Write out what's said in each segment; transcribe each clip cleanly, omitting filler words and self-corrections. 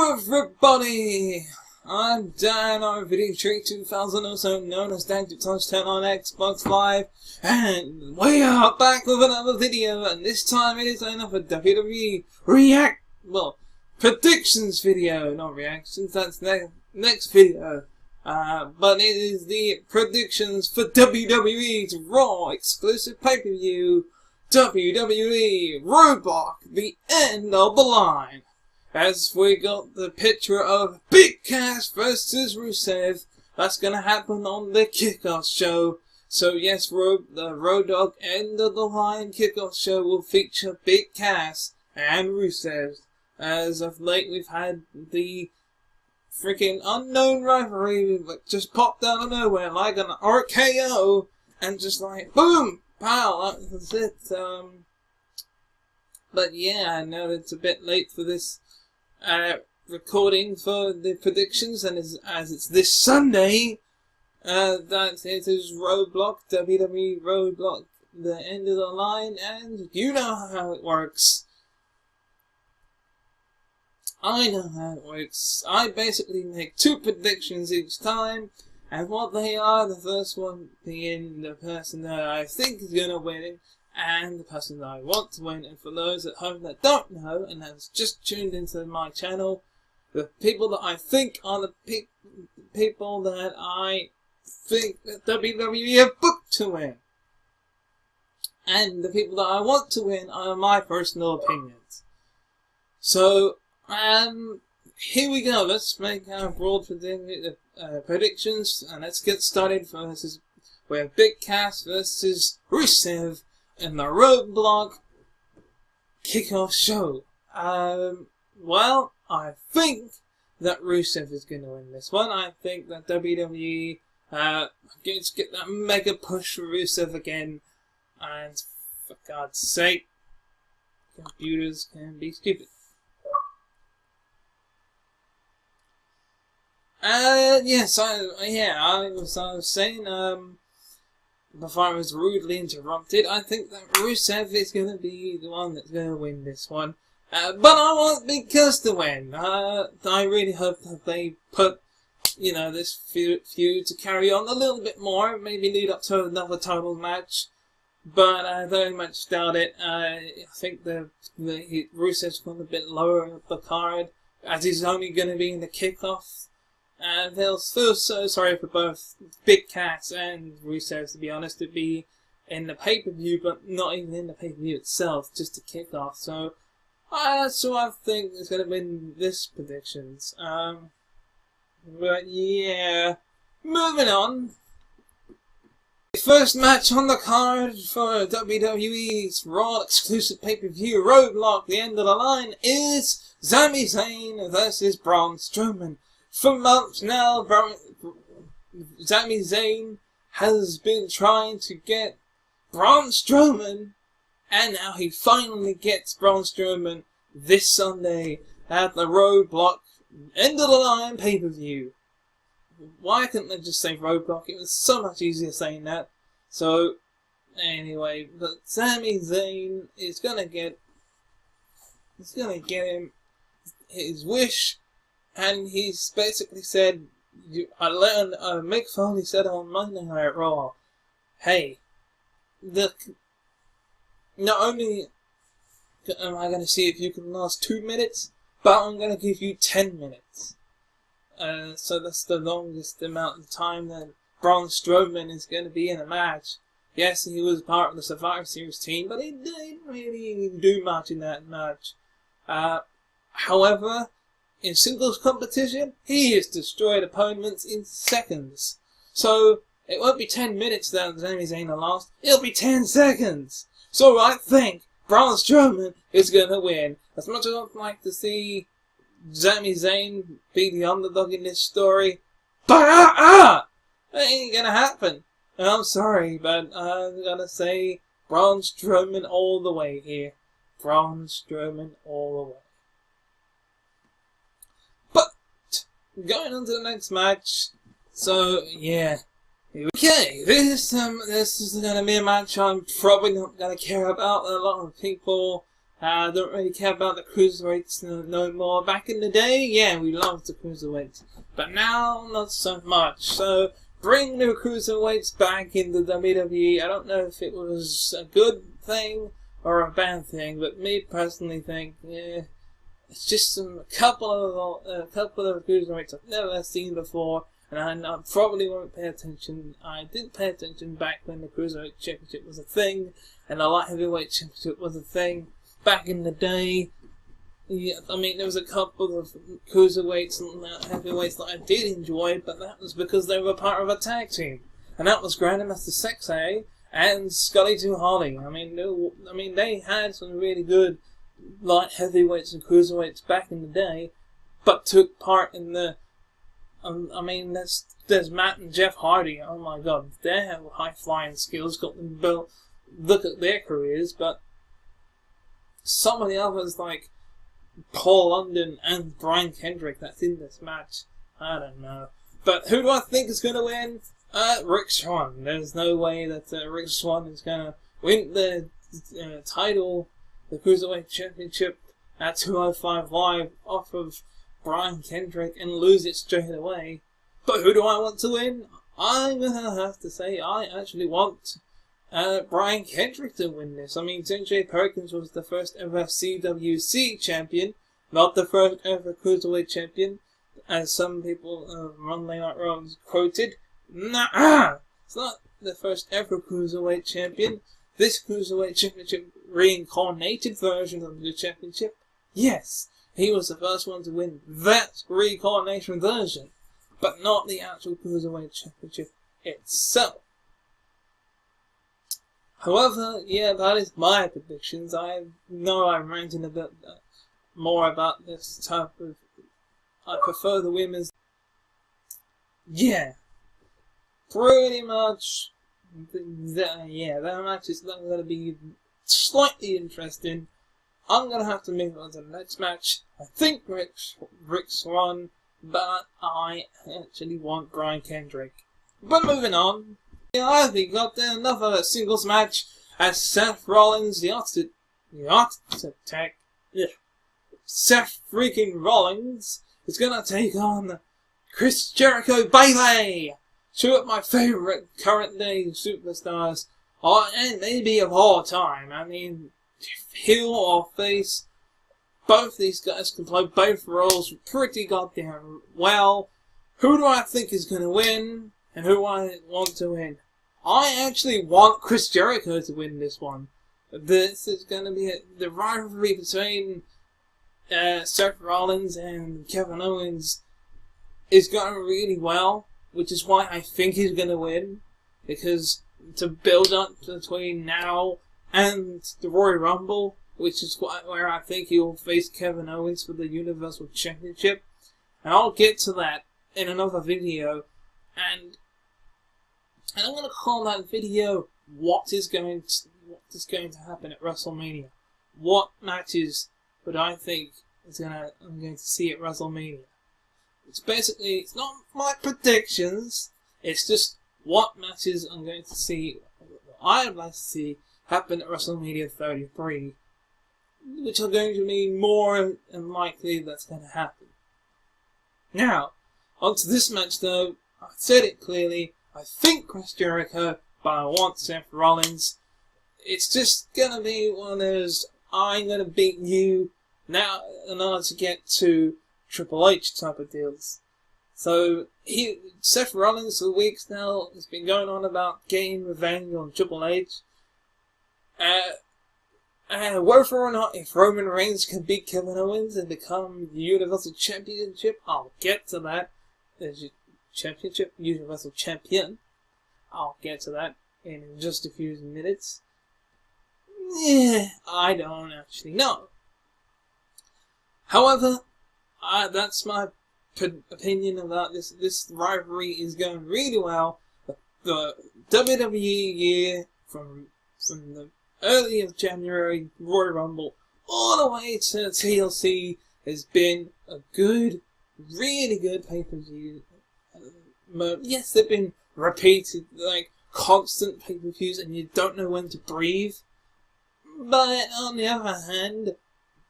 Hello everybody! I'm Danrvdtree2000, also known as Danrvdtree10 on Xbox Live, and we are back with another video, and this time it is another WWE predictions video, not reactions, that's next video. But it is the predictions for WWE's Raw exclusive pay-per-view, WWE Roadblock, the end of the line. As we got the picture of Big Cass versus Rusev, that's gonna happen on the kickoff show. So yes, the Roadblock End of the Line kickoff show will feature Big Cass and Rusev. As of late, we've had the freaking unknown rivalry that just popped out of nowhere like an RKO, and just like boom, pow, that's it. But yeah, I know it's a bit late for this recording for the predictions, and as it's this Sunday, that it is Roadblock, WWE Roadblock, the end of the line, and you know how it works. I know how it works. I basically make two predictions each time, and what they are, the first one being the person that I think is going to win, and the person that I want to win. And for those at home that don't know and have just tuned into my channel, the people that I think are the people that I think that WWE have booked to win, and the people that I want to win are my personal opinions. So here we go. Let's make our broad predictions, and let's get started. We have Big Cass versus Rusev in the Roadblock kickoff show. Well, I think that Rusev is going to win this one. I think that WWE gets get that mega push for Rusev again, and for God's sake, computers can be stupid. Yes, I was saying, before I was rudely interrupted, I think that Rusev is going to be the one that's going to win this one. But I want Big Cass to win. I really hope that they put, this feud to carry on a little bit more, maybe lead up to another title match. But I very much doubt it. I think Rusev's gone a bit lower up the card, as he's only going to be in the kickoff. And they'll feel so sorry for both Big Cass and Rusev, to be honest, to be in the pay-per-view, but not even in the pay-per-view itself, just to kick off. So that's what I think is going to win this predictions. But yeah, moving on. The first match on the card for WWE's Raw exclusive pay-per-view Roadblock, the end of the line, is Sami Zayn versus Braun Strowman. For months now, Sami Zayn has been trying to get Braun Strowman, and now he finally gets Braun Strowman this Sunday at the Roadblock End of the Line pay-per-view. Why couldn't they just say Roadblock? It was so much easier saying that. So, anyway, but Sami Zayn is gonna get him his wish. And he's basically said, Mick Foley said on Monday Night Raw, hey, look, not only am I going to see if you can last 2 minutes, but I'm going to give you 10 minutes. So that's the longest amount of time that Braun Strowman is going to be in a match. Yes, he was part of the Survivor Series team, but he didn't really do much in that match. However, in singles competition, he has destroyed opponents in seconds. So, it won't be 10 minutes that Sami Zayn will last, it'll be 10 seconds. So I think Braun Strowman is going to win. As much as I'd like to see Sami Zayn be the underdog in this story, that ain't going to happen. And I'm sorry, but I'm going to say Braun Strowman all the way here. Braun Strowman all the way. Going on to the next match, so yeah. Okay, this is gonna be a match I'm probably not gonna care about. A lot of people Don't really care about the cruiserweights no more. Back in the day, yeah, we loved the cruiserweights. But now, not so much. So, bring the cruiserweights back in the WWE. I don't know if it was a good thing or a bad thing, but me personally think, yeah, it's just a couple of cruiserweights I've never seen before, and I probably won't pay attention. I didn't pay attention back when the Cruiserweight Championship was a thing, and the Light Heavyweight Championship was a thing. Back in the day, yeah, I mean, there was a couple of cruiserweights and heavyweights that I did enjoy, but that was because they were part of a tag team, and that was Grandmaster Sexay and Scotty 2 Hotty. I mean, they had some really good light heavyweights and cruiserweights back in the day, but took part in the. I mean, there's Matt and Jeff Hardy. Oh my God, they have high flying skills. Got them built. Look at their careers, but some of the others like Paul London and Brian Kendrick that's in this match, I don't know. But who do I think is going to win? Rick Swann. There's no way that Rick Swann is going to win the title, the Cruiserweight Championship at 205 Live off of Brian Kendrick and lose it straight away. But who do I want to win? I'm going to have to say I actually want Brian Kendrick to win this. I mean, JJ Perkins was the first ever CWC champion, not the first ever Cruiserweight champion, as some people Monday Night Raw quoted. Nah, it's not the first ever Cruiserweight champion. This Cruiserweight Championship reincarnated version of the championship, yes, he was the first one to win that reincarnation version, but not the actual Cruiserweight Championship itself. However, yeah, that is my predictions. I know I'm ranting a bit more about this type of. I prefer the women's. Yeah, pretty much. Yeah, that match is not going to be slightly interesting. I'm going to have to move on to the next match. I think Rick Swann, but I actually want Brian Kendrick. But moving on. Yeah, we got another singles match as Seth Rollins, Seth freaking Rollins is gonna take on Chris Jericho, baby! Two of my favourite current day superstars, and maybe of all time. I mean, heel or face, both these guys can play both roles pretty goddamn well. Who do I think is gonna win? And who do I want to win? I actually want Chris Jericho to win this one. This is going to be the rivalry between Seth Rollins and Kevin Owens is going really well, which is why I think he's going to win. Because to build up between now and the Royal Rumble, which is where I think he will face Kevin Owens for the Universal Championship. And I'll get to that in another video. And I'm going to call that video what is going to happen at WrestleMania. What matches would I think I'm going to see at WrestleMania? It's not my predictions. It's just what matches I'm going to see. I'd like to see happen at WrestleMania 33, which are going to be more than likely that's going to happen. Now, onto this match though. I said it clearly. I think Chris Jericho, but I want Seth Rollins. It's just gonna be one of those I'm gonna beat you now in order to get to Triple H type of deals. So Seth Rollins for weeks now has been going on about getting revenge on Triple H. Whether or not if Roman Reigns can beat Kevin Owens and become the Universal Championship, I'll get to that. Championship, Universal Champion. I'll get to that in just a few minutes. Yeah, I don't actually know. However, that's my opinion about this. This rivalry is going really well. The WWE year from the early of January, Royal Rumble, all the way to TLC has been a good, really good pay-per-view. Yes, they've been repeated, like constant pay-per-views, and you don't know when to breathe. But on the other hand,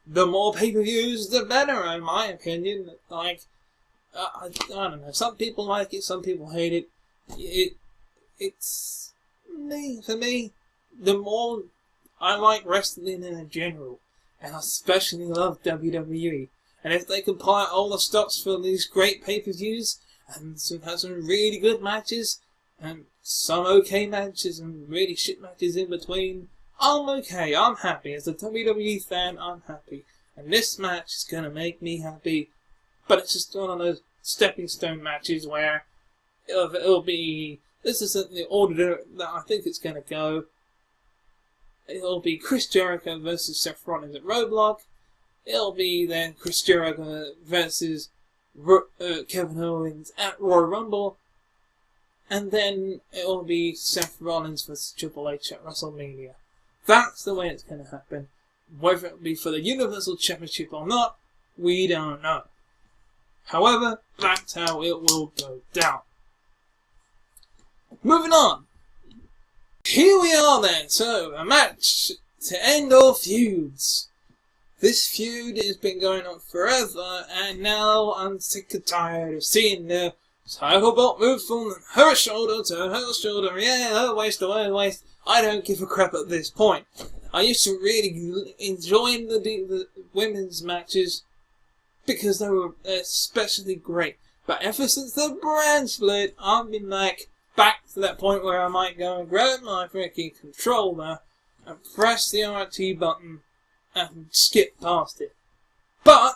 the more pay-per-views, the better, in my opinion. Like, I don't know. Some people like it, some people hate it. It's for me. The more I like wrestling in general, and I especially love WWE. And if they compile all the stocks for these great pay-per-views and have some really good matches and some okay matches and really shit matches in between, I'm okay. I'm happy. As a WWE fan, I'm happy. And this match is going to make me happy. But it's just one of those stepping stone matches where it'll be... This isn't the order that I think it's going to go. It'll be Chris Jericho versus Seth Rollins at Roadblock. It'll be then Chris Jericho versus Kevin Owens at Royal Rumble. And then it'll be Seth Rollins versus Triple H at WrestleMania. That's the way it's going to happen. Whether it'll be for the Universal Championship or not, we don't know. However, that's how it will go down. Moving on. Here we are then. So, a match to end all feuds. This feud has been going on forever, and now I'm sick and tired of seeing the title belt move from her shoulder to her shoulder. Yeah, her waist to her waist. I don't give a crap at this point. I used to really enjoy the women's matches because they were especially great. But ever since the brand split, I've been like back to that point where I might go and grab my freaking controller and press the RT button and skip past it. But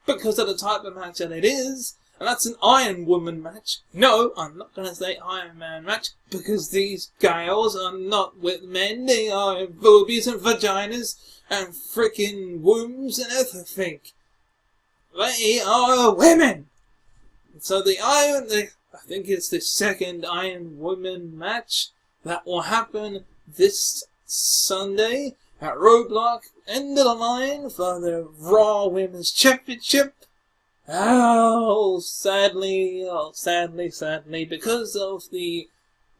because of the type of match that it is, and that's an Iron Woman match. No, I'm not going to say Iron Man match, because these gals are not with men. They are boobies and vaginas and freaking wombs and everything. They are women. So I think it's the second Iron Woman match that will happen this Sunday at Roadblock End of the line for the Raw Women's Championship. Sadly, because of the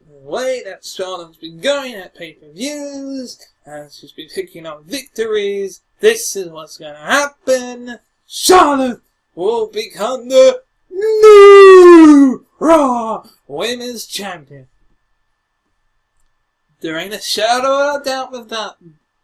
way that Charlotte's been going at pay-per-views, and she's been picking up victories, this is what's gonna happen. Charlotte will become the new Raw Women's Champion. There ain't a shadow of a doubt with that,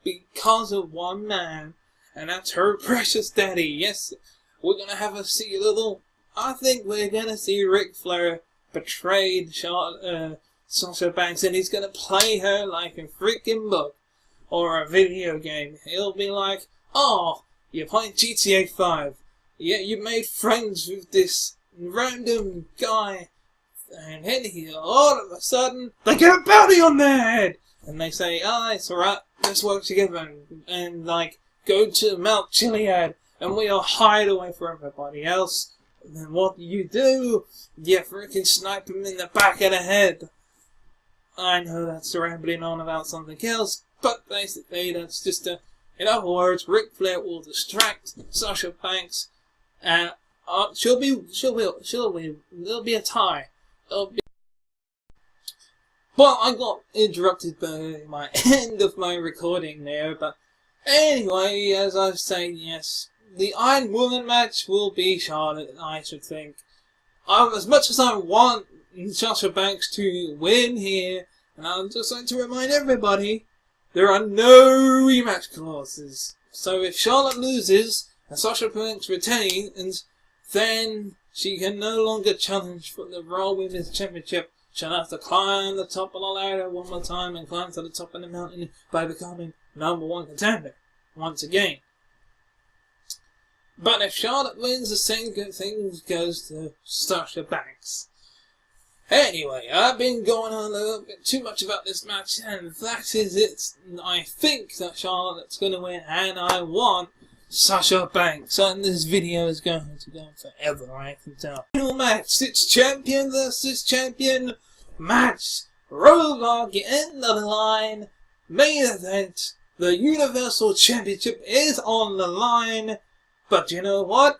because of one man, and that's her precious daddy. Yes, we're gonna have a see little. I think we're gonna see Ric Flair betray Sasha Banks, and he's gonna play her like a freaking book or a video game. He'll be like, "Oh, you're playing GTA 5. Yeah, you made friends with this random guy, and then all of a sudden they get a bounty on their head, and they say, oh, it's alright, let's work together and like go to Mount Chiliad, and we'll hide away from everybody else." And then what do? You freaking snipe him in the back of the head. I know that's rambling on about something else, but basically that's just in other words, Ric Flair will distract Sasha Banks, and there'll be a tie. Well, I got interrupted by my end of my recording there, but anyway, as I was saying, yes, the Iron Woman match will be Charlotte, I should think. As much as I want Sasha Banks to win here, and I'd just like to remind everybody, there are no rematch clauses. So if Charlotte loses and Sasha Banks retains, then she can no longer challenge for the Raw Women's Championship. She'll have to climb the top of the ladder one more time and climb to the top of the mountain by becoming #1 contender once again. But if Charlotte wins, the same good thing goes to Sasha Banks. Anyway, I've been going on a little bit too much about this match, and that is it. I think that Charlotte's going to win, and I want Sasha Banks, and this video is going to go forever, I can tell. Final match, it's champion versus champion match. Roadblock End of the line, main event. The Universal Championship is on the line, but you know what?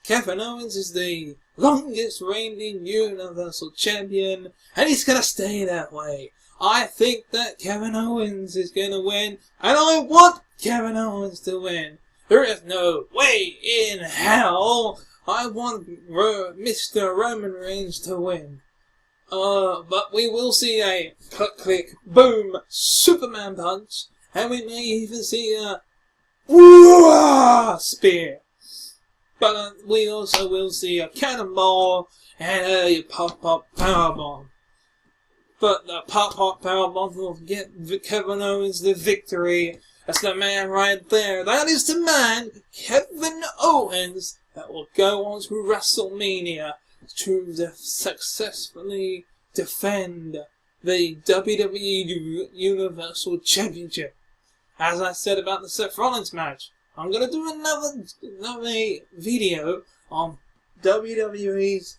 Kevin Owens is the longest reigning Universal Champion, and he's gonna stay that way. I think that Kevin Owens is going to win, and I want Kevin Owens to win. There is no way in hell I want Mr. Roman Reigns to win. But we will see a click, click, boom, Superman punch, and we may even see a spear. But we also will see a cannonball and a pop-pop powerbomb. But the pop-pop powerbomb will get Kevin Owens the victory. That's the man right there. That is the man, Kevin Owens, that will go on to WrestleMania to successfully defend the WWE Universal Championship. As I said about the Seth Rollins match, I'm going to do another video on WWE's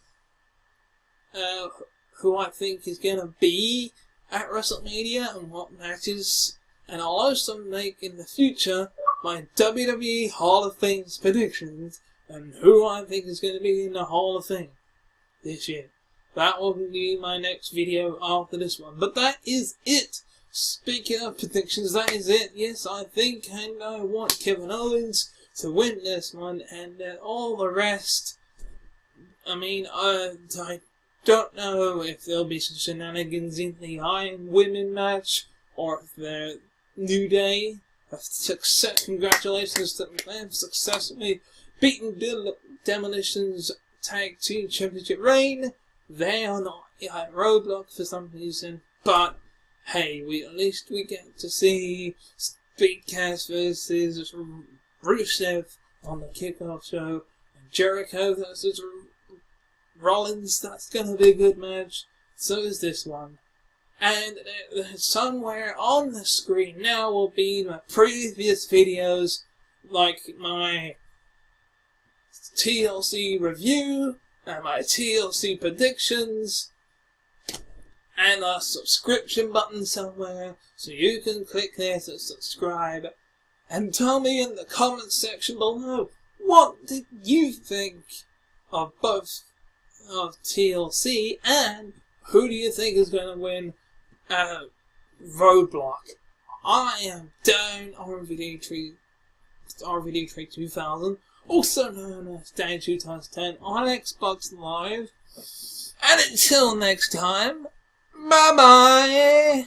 who I think is going to be at WrestleMania and what matches, and I'll also make in the future my WWE Hall of Fame predictions and who I think is going to be in the Hall of Fame this year. That will be my next video after this one. But that is it. Speaking of predictions, that is it. Yes, I think and I want Kevin Owens to win this one, and all the rest, I mean, I don't know if there'll be some shenanigans in the Iron Women match, or if the New Day have congratulations to them successfully beaten Demolition's Tag Team Championship reign. They are not at Roadblock for some reason, but hey, at least we get to see Big Cass versus Rusev on the kickoff show, and Jericho versus Rollins. That's gonna be a good match. So is this one. And somewhere on the screen now will be my previous videos, like my TLC review and my TLC predictions, and a subscription button somewhere, so you can click there to subscribe. And tell me in the comments section below, what did you think of both of TLC, and who do you think is going to win Roadblock? I am Danrvdtree2000, also known as Danrvdtree2000 on Xbox Live. And until next time, bye bye!